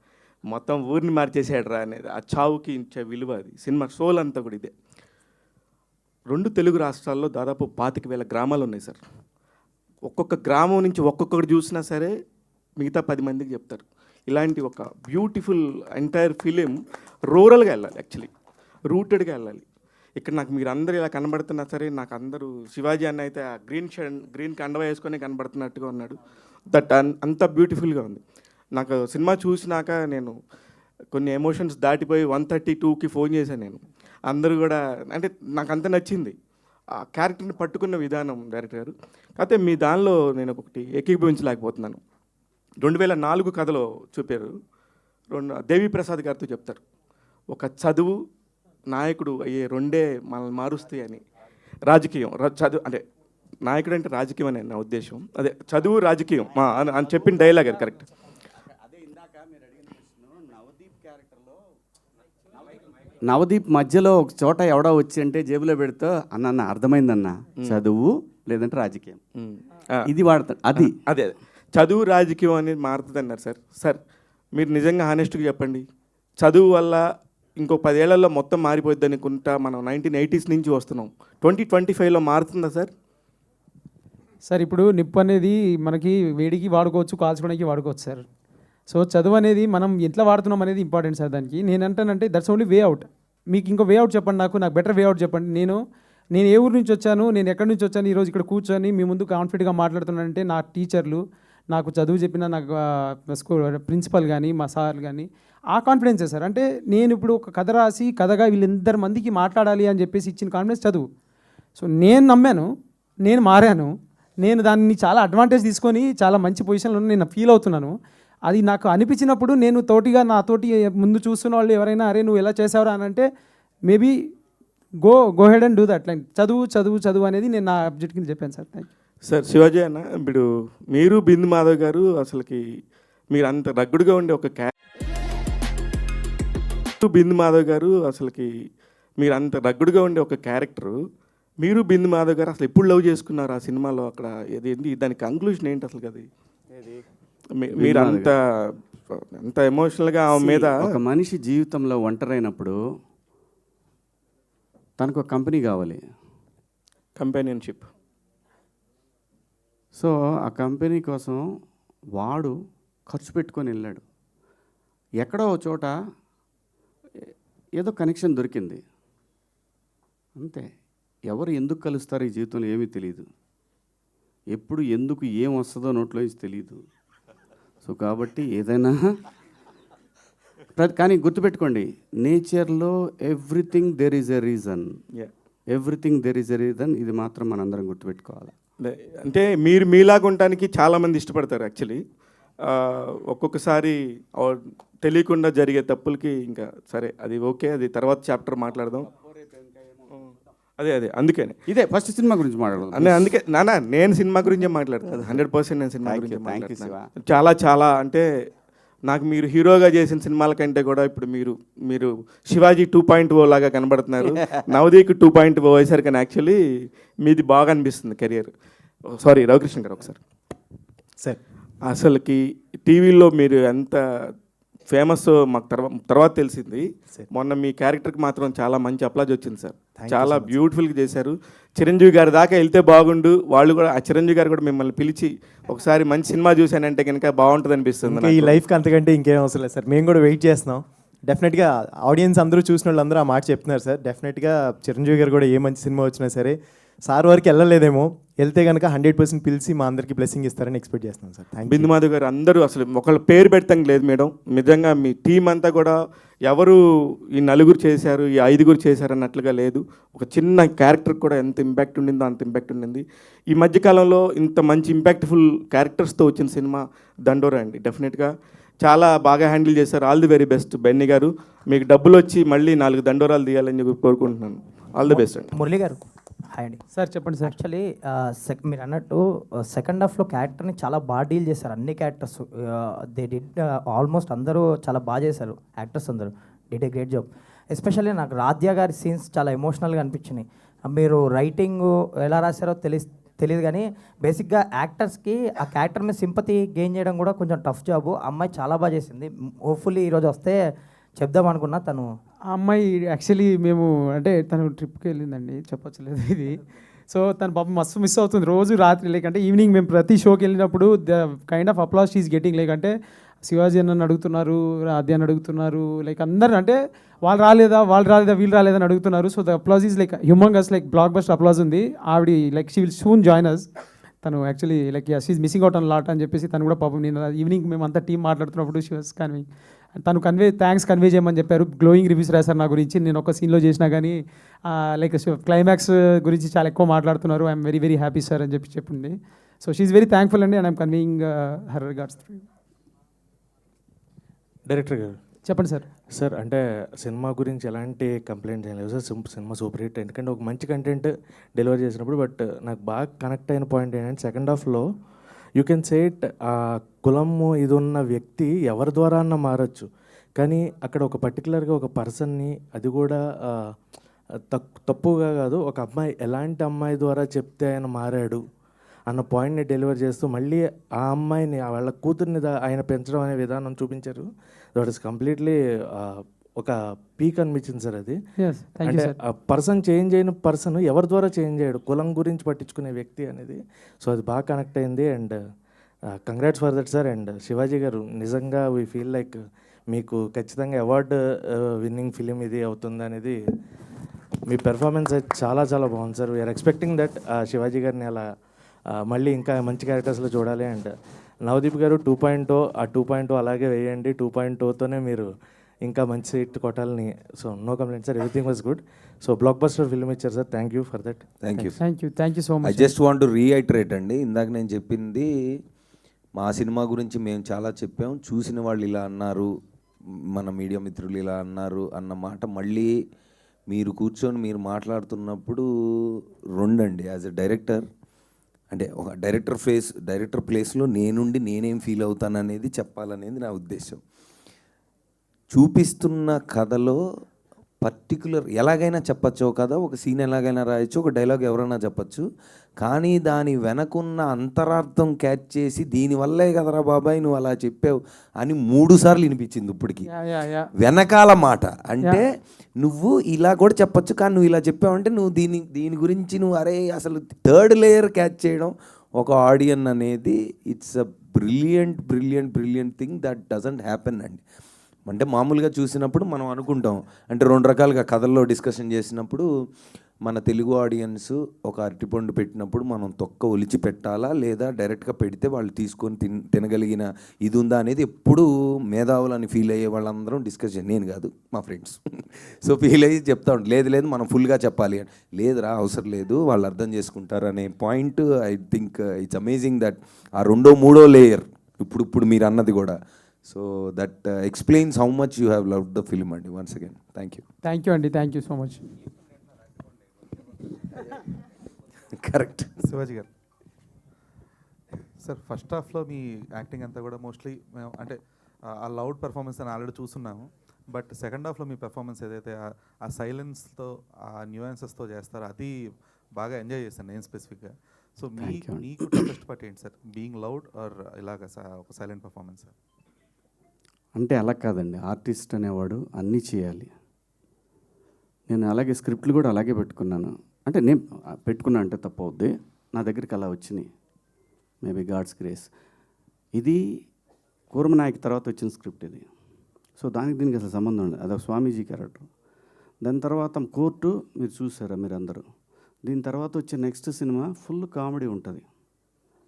[SPEAKER 8] మొత్తం ఊరిని మార్చేసాడు రా అనేది, ఆ చావుకి ఇచ్చే విలువ అది సినిమా సోల్ అంతా కూడా ఇదే. 2 తెలుగు రాష్ట్రాల్లో దాదాపు 25,000 గ్రామాలు ఉన్నాయి సార్. ఒక్కొక్క గ్రామం నుంచి ఒక్కొక్కటి చూసినా సరే మిగతా 10 మందికి చెప్తారు. ఇలాంటి ఒక బ్యూటిఫుల్ ఎంటైర్ ఫిలిం రూరల్గా వెళ్ళాలి, యాక్చువల్లీ రూటెడ్గా వెళ్ళాలి. ఇక్కడ నాకు మీరు అందరూ ఇలా కనబడుతున్నా సరే, నాకు అందరూ శివాజీ అన్న అయితే ఆ గ్రీన్ కండవ వేసుకొని కనబడుతున్నట్టుగా ఉన్నాడు. దట్ అంత బ్యూటిఫుల్గా ఉంది. నాకు సినిమా చూసినాక నేను కొన్ని ఎమోషన్స్ దాటిపోయి 132కి ఫోన్ చేశాను నేను. అందరూ కూడా అంటే నాకు అంత నచ్చింది ఆ క్యారెక్టర్ని పట్టుకున్న విధానం డైరెక్టర్ గారు. కాకపోతే మీ దానిలో నేను ఒకటి ఏకీభవించలేకపోతున్నాను. 2004 కథలో చూపారు, దేవి ప్రసాద్ గారితో చెప్తారు, ఒక చదువు నాయకుడు అయ్యే రెండే మనల్ని మారుస్తాయి అని. రాజకీయం చదువు అంటే నాయకుడు అంటే రాజకీయం అని నా ఉద్దేశం. అదే చదువు రాజకీయం అని చెప్పిన డైలాగ్ అది కరెక్ట్.
[SPEAKER 5] నవదీప్ మధ్యలో ఒక చోట ఎవడో వచ్చి అంటే జేబులో పెడితే అన్న అర్థమైందన్న, చదువు లేదంటే రాజకీయం ఇది వాడతాడు. అది
[SPEAKER 8] అదే చదువు రాజకీయం అనేది మారుతుంది అన్నారు సార్. సార్ మీరు నిజంగా హానెస్ట్గా చెప్పండి, చదువు వల్ల ఇంకో 10 ఏళ్లలో మొత్తం మారిపోద్ది అనుకుంటా మనం 1980s నుంచి వస్తున్నాం, 2025లో మారుతుందా సార్?
[SPEAKER 3] సార్ ఇప్పుడు నిప్పు అనేది మనకి వేడికి వాడుకోవచ్చు, కాల్చుకోవడానికి వాడుకోవచ్చు సార్. సో చదువు అనేది మనం ఎట్లా వాడుతున్నాం అనేది ఇంపార్టెంట్ సార్. దానికి నేను అంటానంటే దట్స్ ఓన్లీ వే అవుట్. మీకు ఇంకో వే అవుట్ చెప్పండి, నాకు బెటర్ వే అవుట్ చెప్పండి. నేను ఏ ఊరు నుంచి వచ్చాను, నేను ఎక్కడి నుంచి వచ్చాను, ఈరోజు ఇక్కడ కూర్చొని మీ ముందు కాన్ఫిడెంట్గా మాట్లాడుతున్నానంటే నా టీచర్లు, నాకు చదువు చెప్పిన నాకు స్కూల్ ప్రిన్సిపల్ కానీ మా సార్ కానీ ఆ కాన్ఫిడెన్సే సార్. అంటే నేను ఇప్పుడు ఒక కథ రాసి కథగా వీళ్ళందరి మందికి మాట్లాడాలి అని చెప్పేసి ఇచ్చిన కాన్ఫిడెన్స్ చదువు. సో నేను నమ్మాను, నేను మారాను, నేను దాన్ని చాలా అడ్వాంటేజ్ తీసుకొని చాలా మంచి పొజిషన్లో నేను ఫీల్ అవుతున్నాను. అది నాకు అనిపించినప్పుడు నేను నాతోటి ముందు చూస్తున్న వాళ్ళు ఎవరైనా అరే నువ్వు ఎలా చేసావురా అని అంటే maybe go head and do that. Like చదువు అనేది నేను నా అబ్జెక్ట్ కింద చెప్పాను sir. Thank you
[SPEAKER 8] sir. Shivaji అన్న, ఇప్పుడు మీరు బిందు మాధవ్ గారు అసలుకి మీరు అంత రగ్గుడుగా ఉండే ఒక బిందు మాధవ్ గారు అసలుకి మీరు అంత రగ్గుడుగా ఉండే ఒక క్యారెక్టరు, మీరు బిందు మాధవ్ గారు అసలు ఎప్పుడు లవ్ చేసుకున్నారు ఆ సినిమాలో? అక్కడ ఏంటి దాని కంక్లూషన్ ఏంటి అసలు? అది మీరు అంత ఎమోషనల్గా ఆమె మీద.
[SPEAKER 5] ఒక మనిషి జీవితంలో ఒంటరైనప్పుడు తనకు ఒక కంపెనీ కావాలి,
[SPEAKER 8] కంపానియన్షిప్.
[SPEAKER 5] సో ఆ కంపెనీ కోసం వాడు ఖర్చు పెట్టుకొని వెళ్ళాడు. ఎక్కడో ఒక చోట ఏదో కనెక్షన్ దొరికింది అంతే. ఎవరు ఎందుకు కలుస్తారో ఈ జీవితంలో ఏమీ తెలియదు, ఎప్పుడు ఎందుకు ఏం వస్తుందో నోట్లో నుంచి తెలియదు. సో కాబట్టి ఏదైనా కానీ గుర్తుపెట్టుకోండి, నేచర్లో everything there is a reason, everything there is a reason. ఇది మాత్రం మనందరం గుర్తుపెట్టుకోవాలి.
[SPEAKER 8] అంటే మీరు మీలాగా ఉండటానికి చాలామంది ఇష్టపడతారు యాక్చువల్లీ. ఒక్కొక్కసారి తెలియకుండా జరిగే తప్పులకి ఇంకా సరే అది ఓకే, అది తర్వాత చాప్టర్ మాట్లాడదాం. అదే అందుకనే
[SPEAKER 5] ఇదే ఫస్ట్ సినిమా గురించి మాట్లాడదాం.
[SPEAKER 8] అందుకే నేను సినిమా గురించే మాట్లాడతాను, 100% నేను సినిమా గురించి మాట్లాడతాను. చాలా అంటే నాకు మీరు హీరోగా చేసిన సినిమాల కంటే కూడా ఇప్పుడు మీరు శివాజీ 2.0 లాగా కనబడుతున్నారు. నవదీప్ 2.0 వేశారు, కానీ యాక్చువల్లీ మీది బాగా అనిపిస్తుంది కెరియర్. సారీ రవికృష్ణ గారు ఒకసారి
[SPEAKER 9] సార్,
[SPEAKER 8] అసలుకి టీవీలో మీరు ఎంత ఫేమస్ మాకు తర్వాత తెలిసింది. మొన్న మీ క్యారెక్టర్కి మాత్రం చాలా మంచి అప్లాజ్ వచ్చింది సార్, చాలా బ్యూటిఫుల్గా చేశారు. చిరంజీవి గారి దాకా వెళ్తే బాగుండు, వాళ్ళు కూడా ఆ చిరంజీవి గారు కూడా మిమ్మల్ని పిలిచి ఒకసారి మంచి సినిమా చూశానంటే కనుక బాగుంటుంది అనిపిస్తుంది.
[SPEAKER 9] ఈ లైఫ్కి అంతకంటే ఇంకేం అవసరం లేదు సార్, మేము కూడా వెయిట్ చేస్తున్నాం. డెఫినెట్గా ఆడియన్స్ అందరూ చూసిన వాళ్ళు అందరూ ఆ మాట చెప్తున్నారు సార్. డెఫినెట్గా చిరంజీవి గారు కూడా ఏ మంచి సినిమా వచ్చినా సరే సార్ వరకు వెళ్ళలేదేమో, వెళ్తే కనుక 100% పిలిచి మా అందరికీ బ్లెస్సింగ్ ఇస్తారని ఎక్స్పెక్ట్ చేస్తున్నాం sir. Thank you.
[SPEAKER 8] Bindu Madhav గారు అందరూ అసలు ఒకళ్ళ పేరు పెడతాం లేదు మేడం, నిజంగా మీ టీం అంతా కూడా ఎవరు ఈ 4 చేశారు ఈ 5 చేశారు అన్నట్లుగా లేదు. ఒక చిన్న క్యారెక్టర్ కూడా ఎంత ఇంపాక్ట్ ఉండిందో అంత ఇంపాక్ట్ ఉండింది. ఈ మధ్యకాలంలో ఇంత మంచి ఇంపాక్ట్ఫుల్ క్యారెక్టర్స్తో వచ్చిన సినిమా దండోరా అండి. డెఫినెట్గా చాలా బాగా హ్యాండిల్ చేశారు. All the very best Benny garu. మీకు డబ్బులు వచ్చి మళ్ళీ 4 దండోరాలు తీయాలని చెప్పి కోరుకుంటున్నాను. ఆల్ ది బెస్ట్ అండి.
[SPEAKER 1] మురళి గారు హాయ్ అండి.
[SPEAKER 3] సార్ చెప్పండి సార్.
[SPEAKER 1] యాక్చువల్లీ మీరు అన్నట్టు సెకండ్ హాఫ్లో క్యారెక్టర్ని చాలా బాగా డీల్ చేశారు. అన్ని క్యారెక్టర్స్ దే డిడ్ ఆల్మోస్ట్ అందరూ చాలా బాగా చేశారు. యాక్టర్స్ అందరూ did a great job. Especially నాకు రాధ్య గారి సీన్స్ చాలా ఎమోషనల్గా అనిపించినాయి. మీరు రైటింగ్ ఎలా రాశారో తెలియదు కానీ బేసిక్గా యాక్టర్స్కి ఆ క్యారెక్టర్ మీద సింపతి గెయిన్ చేయడం కూడా కొంచెం టఫ్ జాబు. అమ్మాయి చాలా బాగా చేసింది. హోప్ఫుల్లీ ఈరోజు వస్తే చెప్దాం అనుకున్నా. తను
[SPEAKER 3] ఆ అమ్మాయి యాక్చువల్లీ మేము అంటే తను ట్రిప్కి వెళ్ళిందండి, చెప్పొచ్చలేదు ఇది. సో తను పాపం మస్తు మిస్ అవుతుంది రోజు రాత్రి. లేకంటే ఈవినింగ్ మేము ప్రతి షోకి వెళ్ళినప్పుడు the kind of applause she is getting. లేకంటే శివాజీ అన్నని అడుగుతున్నారు, ఆద్యాన్ని అడుగుతున్నారు, లైక్ అందరు అంటే వాళ్ళు రాలేదా వీళ్ళు రాలేదని అడుగుతున్నారు. So the applause is like humongous, like blockbuster applause ఉంది. ఆవిడ like she will soon join us. తను actually like she's missing out on lot అని చెప్పేసి తను కూడా పాపం నేను ఈవినింగ్ మేమంతా టీం మాట్లాడుతున్నప్పుడు షీ వాస్ కన్వింగ్. తను థ్యాంక్స్ కన్వే చేయమని చెప్పారు. గ్లోయింగ్ రివ్యూస్ రాశారు నా గురించి. నేను ఒక సీన్లో చేసినా కానీ లైక్ క్లైమాక్స్ గురించి చాలా ఎక్కువ మాట్లాడుతున్నారు. I'm very very happy sir అని చెప్పి చెప్పింది. సో షీఈ్ వెరీ థ్యాంక్ఫుల్ అండి and I'm conveying her regards.
[SPEAKER 10] Director గారు
[SPEAKER 3] చెప్పండి సార్.
[SPEAKER 10] సార్ అంటే సినిమా గురించి ఎలాంటి కంప్లైంట్స్ ఏం లేవు సార్. Cinema super hit. ఎందుకంటే ఒక మంచి కంటెంట్ డెలివర్ చేసినప్పుడు. బట్ నాకు బాగా కనెక్ట్ అయిన పాయింట్ ఏంటంటే సెకండ్ హాఫ్లో యూ కెన్ సే ఇట్, ఆ కులము ఇది ఉన్న వ్యక్తి ఎవరి ద్వారా అన్న మారచ్చు, కానీ అక్కడ ఒక పర్టికులర్గా ఒక పర్సన్ని, అది కూడా తప్పుగా కాదు, ఒక అమ్మాయి ఎలాంటి అమ్మాయి ద్వారా చెప్తే ఆయన మారాడు అన్న పాయింట్ని డెలివర్ చేస్తూ మళ్ళీ ఆ అమ్మాయిని వాళ్ళ కూతుర్ని ఆయన పెంచడం అనే విధానం చూపించారు. దట్ ఈస్ కంప్లీట్లీ ఒక పీక్ అనిపించింది సార్ అది. అంటే ఆ పర్సన్ చేంజ్ అయిన పర్సన్ ఎవరి ద్వారా చేంజ్ అయ్యాడు, కులం గురించి పట్టించుకునే వ్యక్తి అనేది. సో అది బాగా కనెక్ట్ అయింది. And congrats for that sir. And Shivaji గారు నిజంగా వీ ఫీల్ లైక్ మీకు ఖచ్చితంగా అవార్డు విన్నింగ్ ఫిలిం ఇది అవుతుంది అనేది. మీ పెర్ఫార్మెన్స్ అయితే చాలా చాలా బాగుంది sir. We are expecting that Shivaji గారిని అలా మళ్ళీ ఇంకా మంచి క్యారెక్టర్స్లో చూడాలి. అండ్ నవదీప్ గారు 2.0, ఆ 2.0 అలాగే వేయండి. 2.0తోనే మీరు ఇంకా మంచి హిట్ కొట్టాలని. So no complaint sir, everything was good. So blockbuster film ఇచ్చారు సార్. Thank you for that.
[SPEAKER 3] Thank you so much.
[SPEAKER 11] I just want to reiterate అండి, ఇందాక నేను చెప్పింది మా సినిమా గురించి మేము చాలా చెప్పాం, చూసిన వాళ్ళు ఇలా అన్నారు, మన మీడియా మిత్రులు ఇలా అన్నారు అన్న మాట మళ్ళీ మీరు కూర్చొని మీరు మాట్లాడుతున్నప్పుడు రెండండి. యాజ్ ఎ డైరెక్టర్ అంటే ఒక డైరెక్టర్ ప్లేస్లో నేనుండి నేనేం ఫీల్ అవుతాననేది చెప్పాలనేది నా ఉద్దేశం. చూపిస్తున్న కథలో పర్టికులర్ ఎలాగైనా చెప్పచ్చు కథ, ఒక సీన్ ఎలాగైనా రాయొచ్చు, ఒక డైలాగ్ ఎవరైనా చెప్పచ్చు, కానీ దాని వెనకున్న అంతరార్థం క్యాచ్ చేసి దీనివల్లే కదరా బాబాయ్ నువ్వు అలా చెప్పావు అని 3 సార్లు వినిపించింది ఇప్పటికి. వెనకాల మాట అంటే నువ్వు ఇలా కూడా చెప్పచ్చు, కానీ నువ్వు ఇలా చెప్పావంటే నువ్వు దీని గురించి నువ్వు అరే అసలు థర్డ్ లేయర్ క్యాచ్ చేయడం ఒక ఆడియన్ అనేది it's a brilliant thing that doesn't happen అండి. అంటే మామూలుగా చూసినప్పుడు మనం అనుకుంటాం, అంటే 2 రకాలుగా కథల్లో డిస్కషన్ చేసినప్పుడు మన తెలుగు ఆడియన్స్ ఒక అరటిపండు పెట్టినప్పుడు మనం తొక్క ఒలిచి పెట్టాలా లేదా డైరెక్ట్గా పెడితే వాళ్ళు తీసుకొని తినగలిగిన ఇది ఉందా అనేది ఎప్పుడు మేధావులని ఫీల్ అయ్యే వాళ్ళందరం డిస్కషన్, నేను కాదు మా ఫ్రెండ్స్. సో ఫీల్ అయ్యి చెప్తా ఉంటాం, లేదు మనం ఫుల్గా చెప్పాలి అని. లేదురా అవసరం లేదు, వాళ్ళు అర్థం చేసుకుంటారు అనే point. I think it's amazing that ఆ 2వ 3వ లేయర్ ఇప్పుడు మీరు అన్నది కూడా. So that explains how much you have loved the film అండి. వన్స్ అగైన్ థ్యాంక్ యూ
[SPEAKER 3] అండి. Thank you so much.
[SPEAKER 11] Correct.
[SPEAKER 12] Shivaji గారు సార్, ఫస్ట్ హాఫ్లో మీ యాక్టింగ్ అంతా కూడా మోస్ట్లీ మేము అంటే ఆ లౌడ్ పెర్ఫార్మెన్స్ అని ఆల్రెడీ చూస్తున్నాము. బట్ సెకండ్ హాఫ్లో మీ పెర్ఫార్మెన్స్ ఏదైతే ఆ సైలెన్స్తో ఆ న్యూయాన్సెస్తో చేస్తారో అది బాగా ఎంజాయ్ చేశాను నేను స్పెసిఫిక్గా. సో మీకు టఫెస్ట్ పార్ట్ ఏంటి సార్, బీయింగ్ లౌడ్ ఆర్ ఇలాగ ఒక సైలెంట్ పెర్ఫార్మెన్స్ సార్?
[SPEAKER 5] అంటే అలా కాదండి, ఆర్టిస్ట్ అనేవాడు అన్నీ చేయాలి. నేను అలాగే స్క్రిప్ట్లు కూడా అలాగే పెట్టుకున్నాను. అంటే నేను పెట్టుకున్నా అంటే తప్పవుద్ది, నా దగ్గరికి అలా వచ్చినాయి. Maybe God's grace. ఇది కూర్మనాయక్ తర్వాత వచ్చిన స్క్రిప్ట్ ఇది. సో దీనికి అసలు సంబంధం ఉండదు, అదొక స్వామీజీ క్యారెక్టర్. దాని తర్వాత కోర్టు మీరు చూసారా మీరు అందరూ. దీని తర్వాత వచ్చే నెక్స్ట్ సినిమా ఫుల్ కామెడీ ఉంటుంది,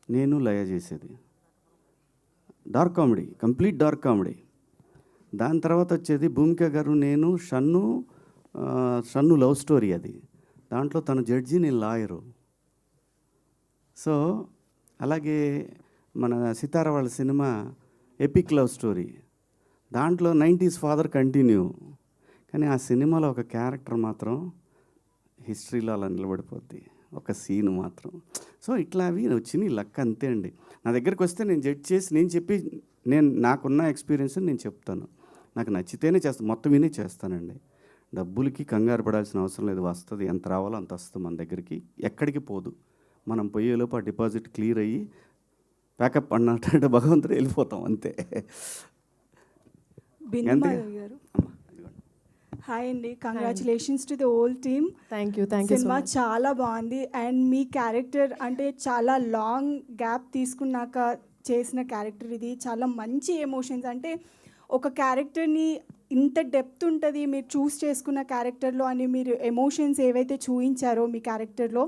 [SPEAKER 5] నేను లయ చేసేది dark comedy, complete dark comedy. దాని తర్వాత వచ్చేది భూమిక గారు నేను షన్ను లవ్ స్టోరీ. అది దాంట్లో తను జడ్జి, నేను లాయరు. సో అలాగే మన సితార వాళ్ళ సినిమా ఎపిక్ లవ్ స్టోరీ, దాంట్లో 90s ఫాదర్ కంటిన్యూ. కానీ ఆ సినిమాలో ఒక క్యారెక్టర్ మాత్రం హిస్టరీలో అలా నిలబడిపోద్ది, ఒక సీన్ మాత్రం. సో ఇట్లా అవి వచ్చినాయి, లక్ అంతే అండి. నా దగ్గరికి వస్తే నేను జడ్జ్ చేసి నేను నాకున్న ఎక్స్పీరియన్స్ నేను చెప్తాను. నాకు నచ్చితేనే చేస్తాను, మొత్తం వినే చేస్తానండి. డబ్బులకి కంగారు పడాల్సిన అవసరం లేదు, వస్తుంది ఎంత రావాలో అంత వస్తుంది మన దగ్గరికి, ఎక్కడికి పోదు. మనం పోయేలోపు ఆ డిపాజిట్ క్లియర్ అయ్యి ప్యాకప్ అన్నట్టు భగవంతుడు వెళ్ళిపోతాం అంతే.
[SPEAKER 13] హాయ్ అండి, congratulations to the whole team.
[SPEAKER 7] Thank you.
[SPEAKER 13] Cinema చాలా బాగుంది. అండ్ మీ క్యారెక్టర్ అంటే చాలా లాంగ్ గ్యాప్ తీసుకున్నాక చేసిన క్యారెక్టర్ ఇది. చాలా మంచి ఎమోషన్స్, అంటే ఒక క్యారెక్టర్ని ఇంత డెప్త్ ఉంటుంది మీరు చూస్ చేసుకున్న క్యారెక్టర్లో అని మీరు ఎమోషన్స్ ఏవైతే చూపించారో మీ క్యారెక్టర్లో,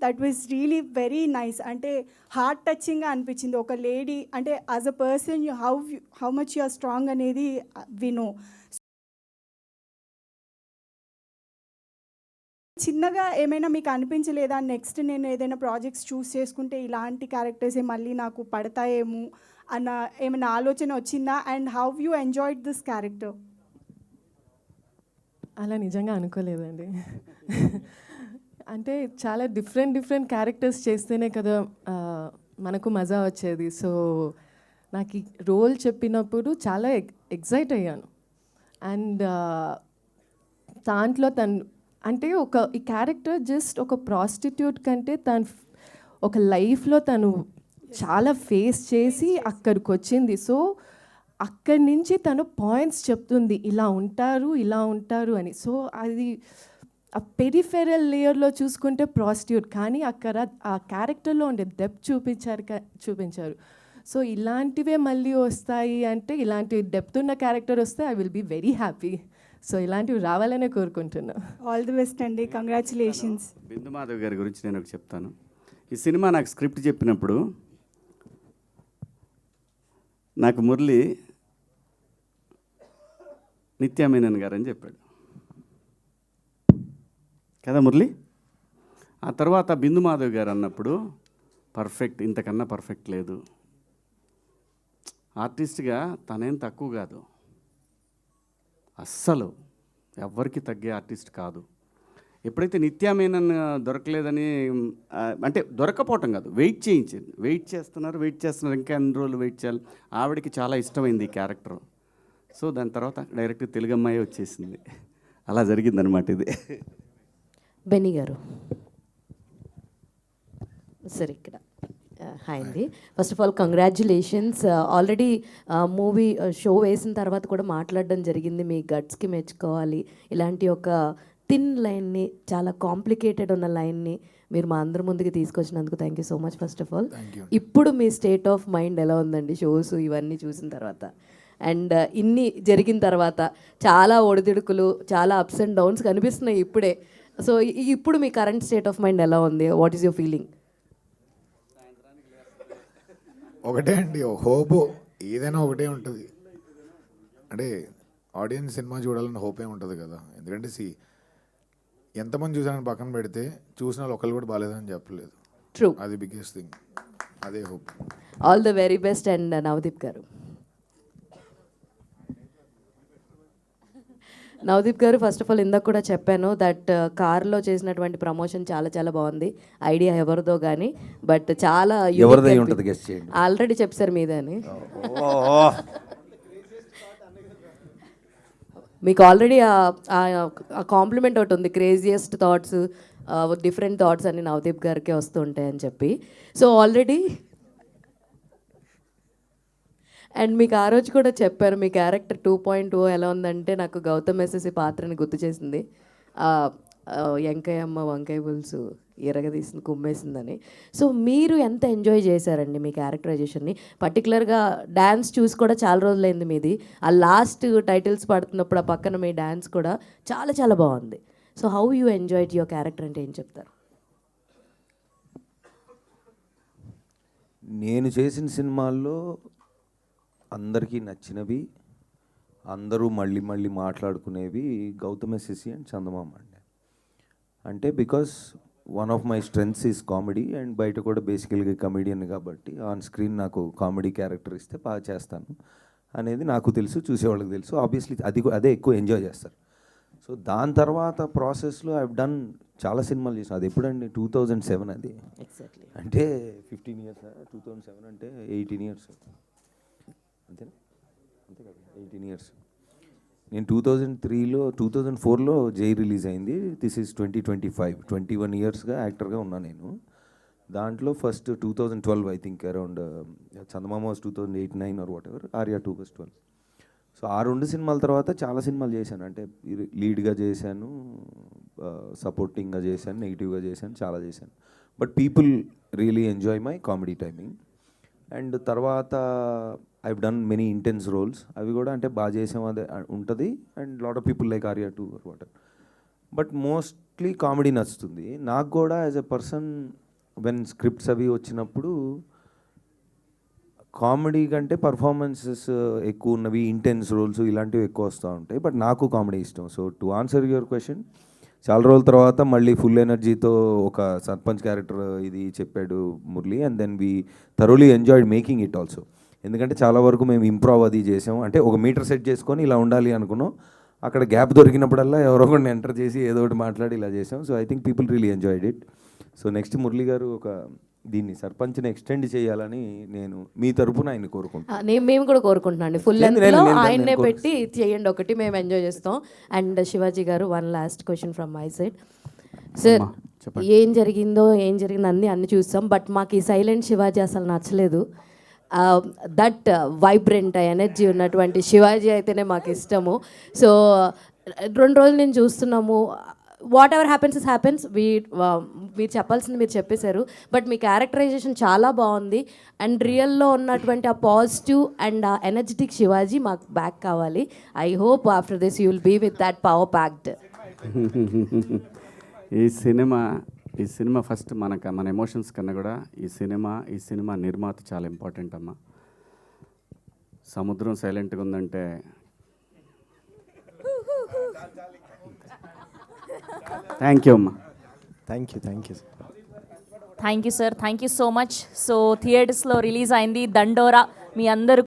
[SPEAKER 13] that was really very nice. అంటే హార్ట్ టచింగ్గా అనిపించింది. ఒక లేడీ అంటే as a person how much you are strong అనేది వి నో. చిన్నగా ఏమైనా మీకు అనిపించలేదా, నెక్స్ట్ నేను ఏదైనా ప్రాజెక్ట్స్ చూస్ చేసుకుంటే ఇలాంటి క్యారెక్టర్సే మళ్ళీ నాకు పడతాయేమో అన్న ఏమైనా ఆలోచన వచ్చిందా? And how you enjoyed this character?
[SPEAKER 7] అలా నిజంగా అనుకోలేదండి. అంటే చాలా డిఫరెంట్ క్యారెక్టర్స్ చేస్తేనే కదా మనకు మజా వచ్చేది. సో నాకు ఈ రోల్ చెప్పినప్పుడు చాలా ఎక్సైట్ అయ్యాను. అండ్ దాంట్లో అంటే ఈ క్యారెక్టర్ జస్ట్ ఒక ప్రాస్టిట్యూట్ కంటే ఒక లైఫ్లో తను చాలా ఫేస్ చేసి అక్కడికి వచ్చింది. సో అక్కడి నుంచి తను పాయింట్స్ చెప్తుంది, ఇలా ఉంటారు అని. సో అది ఆ పెరిఫెరల్ లేయర్లో చూసుకుంటే ప్రాస్టిట్యూట్, కానీ అక్కడ ఆ క్యారెక్టర్లో ఉండే డెప్త్ చూపించారు. సో ఇలాంటివే మళ్ళీ వస్తాయి అంటే, ఇలాంటి డెప్త్ ఉన్న క్యారెక్టర్ వస్తే I will be very happy. So ఇలాంటివి రావాలనే కోరుకుంటున్నా.
[SPEAKER 13] ఆల్ ది బెస్ట్ అండి, కంగ్రాచులేషన్స్.
[SPEAKER 5] బిందు మాధవ్ గారి గురించి నేను ఒకటి చెప్తాను. ఈ సినిమా నాకు స్క్రిప్ట్ చెప్పినప్పుడు నాకు మురళి నిత్యామేనన్ గారు అని చెప్పాడు కదా మురళి. ఆ తర్వాత బిందు మాధవ్ గారు అన్నప్పుడు పర్ఫెక్ట్, ఇంతకన్నా పర్ఫెక్ట్ లేదు, ఆర్టిస్ట్గా తనేం తక్కువ కాదు, అస్సలు ఎవ్వరికి తగ్గే ఆర్టిస్ట్ కాదు. ఎప్పుడైతే నిత్యామేనన్ దొరకలేదని అంటే దొరకపోవటం కాదు, వెయిట్ చేస్తున్నారు ఇంకా ఎన్ని రోజులు వెయిట్ చేయాలి. ఆవిడకి చాలా ఇష్టమైంది ఈ క్యారెక్టర్. సో దాని తర్వాత డైరెక్ట్ తెలుగు అమ్మాయి వచ్చేసింది. అలా జరిగిందనమాట ఇది.
[SPEAKER 14] బెన్నీ గారు సరే ఇక్కడ హాయ్ అండి. First of all congratulations. Already movie show వేసిన తర్వాత కూడా మాట్లాడడం జరిగింది, మీ గట్స్కి మెచ్చుకోవాలి. ఇలాంటి ఒక థిన్ లైన్ని, చాలా కాంప్లికేటెడ్ ఉన్న లైన్ని మీరు మా అందరి ముందుకు తీసుకొచ్చినందుకు thank you so much. First of all ఇప్పుడు మీ స్టేట్ ఆఫ్ మైండ్ ఎలా ఉందండి షోస్ ఇవన్నీ చూసిన తర్వాత? అండ్ ఇన్ని జరిగిన తర్వాత చాలా ఒడిదుడుకులు, చాలా అప్స్ అండ్ డౌన్స్ కనిపిస్తున్నాయి ఇప్పుడే. సో ఇప్పుడు మీ కరెంట్ స్టేట్ ఆఫ్ మైండ్ ఎలా ఉంది? What is your feeling?
[SPEAKER 2] ఒకటే అండి, హోప్ ఏదైనా ఒకటే ఉంటుంది. అంటే ఆడియన్స్ సినిమా చూడాలని హోపే ఉంటుంది కదా. ఎందుకంటే ఎంతమంది చూసారని పక్కన పెడితే చూసిన వాళ్ళు ఒకళ్ళు కూడా బాగాలేదని చెప్పలేదు.
[SPEAKER 14] ట్రూ,
[SPEAKER 2] అది బిగ్గెస్ట్ థింగ్, అదే hope.
[SPEAKER 14] All the very best. And Navdeep గారు, నవదీప్ గారు ఫస్ట్ ఆఫ్ ఆల్ ఇందాక కూడా చెప్పాను దట్ కార్లో చేసినటువంటి ప్రమోషన్ చాలా బాగుంది. ఐడియా ఎవరిదో కానీ బట్ చాలా ఆల్రెడీ చెప్పారు మీదని. మీకు ఆల్రెడీ ఆ కాంప్లిమెంట్ ఒకటి ఉంది, క్రేజియస్ట్ థాట్స్, డిఫరెంట్ థాట్స్ అన్ని నవదీప్ గారికి వస్తూ ఉంటాయని చెప్పి. సో ఆల్రెడీ అండ్ మీకు ఆ రోజు కూడా చెప్పారు మీ క్యారెక్టర్ 2.0 ఎలా ఉందంటే నాకు గౌతమ్ ఎస్ఎస్సి పాత్రని గుర్తు చేసింది. వెంకయ్యమ్మ వంకాయ పులుసు ఎరగదీసింది కుమ్మేసిందని. సో మీరు ఎంత ఎంజాయ్ చేశారండి మీ క్యారెక్టరైజేషన్ని? పర్టికులర్గా డ్యాన్స్ చూసి కూడా చాలా రోజులైంది మీది. ఆ లాస్ట్ టైటిల్స్ పడుతున్నప్పుడు ఆ పక్కన మీ డ్యాన్స్ కూడా చాలా బాగుంది. So how you enjoyed your character అంటే ఏం చెప్తారు?
[SPEAKER 11] నేను చేసిన సినిమాల్లో అందరికీ నచ్చినవి, అందరూ మళ్ళీ మాట్లాడుకునేవి గౌతమ్ ఎస్ఎస్సి అండ్ చందమామ అండి. అంటే because one of my strengths is comedy and బయట కూడా బేసికల్గా కమెడియన్ కాబట్టి ఆన్ స్క్రీన్ నాకు కామెడీ క్యారెక్టర్ ఇస్తే బాగా చేస్తాను అనేది నాకు తెలుసు, చూసేవాళ్ళకి తెలుసు. ఆబ్వియస్లీ అదే ఎక్కువ ఎంజాయ్ చేస్తారు. సో దాని తర్వాత ప్రాసెస్లో ఐ డన్ చాలా సినిమాలు చేసాను. అది ఎప్పుడండి 2007 అది. అంటే 15 years. 2007 అంటే 18 years అంతేనా? అంతే కదా, 18 years. నేను 2004లో జై రిలీజ్ అయింది. This is 2025. 21 yearsగా యాక్టర్గా ఉన్నా నేను. దాంట్లో first 2012 I think around Chandamama was 2008-9 or whatever, Arya 2 was 12. So ఆ 2 సినిమాల తర్వాత చాలా సినిమాలు చేశాను. అంటే లీడ్గా చేశాను, సపోర్టింగ్గా చేశాను, నెగిటివ్గా చేశాను, చాలా చేశాను. But people really enjoy my comedy timing. And తర్వాత I've done many intense roles. అవి కూడా అంటే బాగా చేసాం అదే ఉంటుంది. And lot of people like Arya 2 or what. But most mostly comedy నచ్చుతుంది. నాకు కూడా as a person when scripts అవి వచ్చినప్పుడు కామెడీ కంటే పర్ఫార్మెన్సెస్ ఎక్కువ ఉన్నవి, ఇంటెన్స్ రోల్స్ ఇలాంటివి ఎక్కువ వస్తూ ఉంటాయి. బట్ నాకు కామెడీ ఇష్టం. So to answer your question, చాలా రోజుల తర్వాత మళ్ళీ ఫుల్ ఎనర్జీతో ఒక సర్పంచ్ క్యారెక్టర్ ఇది చెప్పాడు Murali, and then we thoroughly enjoyed making it also. ఎందుకంటే చాలా వరకు మేము ఇంప్రూవ్ అది చేసాం. అంటే ఒక మీటర్ సెట్ చేసుకొని ఇలా ఉండాలి అనుకున్నాం. అక్కడ గ్యాప్ దొరికినప్పుడల్లా ఎవరో ఒకరిని ఎంటర్ చేసి ఏదో ఒకటి మాట్లాడి ఇలా చేసాం. So I think people really enjoyed it. So next Murali గారు ఒక దీన్ని సర్పంచ్ని ఎక్స్టెండ్ చేయాలని నేను మీ తరపున ఆయన కోరుకుంటున్నాను.
[SPEAKER 14] మేము కూడా కోరుకుంటున్నాను. ఫుల్ లెంత్లో ఆయన్నే పెట్టి చేయండి ఒకటి, మేము ఎంజాయ్ చేస్తాం. అండ్ శివాజీ గారు, one last question from my side. Sir, ఏం జరిగిందో అన్నీ చూస్తాం, బట్ మాకు ఈ సైలెంట్ శివాజీ అసలు నచ్చలేదు. దట్ వైబ్రెంట్ ఎనర్జీ ఉన్నటువంటి శివాజీ అయితేనే మాకు ఇష్టము. సో 2 రోజులు నేను చూస్తున్నాము. వాట్ ఎవర్ హ్యాపెన్స్ మీరు చెప్పాల్సింది మీరు చెప్పేశారు, బట్ మీ క్యారెక్టరైజేషన్ చాలా బాగుంది. అండ్ రియల్లో ఉన్నటువంటి ఆ పాజిటివ్ అండ్ ఆ ఎనర్జెటిక్ శివాజీ మాకు బ్యాక్ కావాలి. I hope after this you will be with that power packed.
[SPEAKER 15] ఈ సినిమా ఫస్ట్ మన ఎమోషన్స్ కన్నా కూడా ఈ సినిమా నిర్మాత చాలా ఇంపార్టెంట్ అమ్మా. సముద్రం సైలెంట్గా ఉందంటే థ్యాంక్ యూ అమ్మా.
[SPEAKER 9] Thank you
[SPEAKER 16] sir, thank you so much. So థియేటర్స్లో రిలీజ్ అయింది దండోరా. మీ అందరూ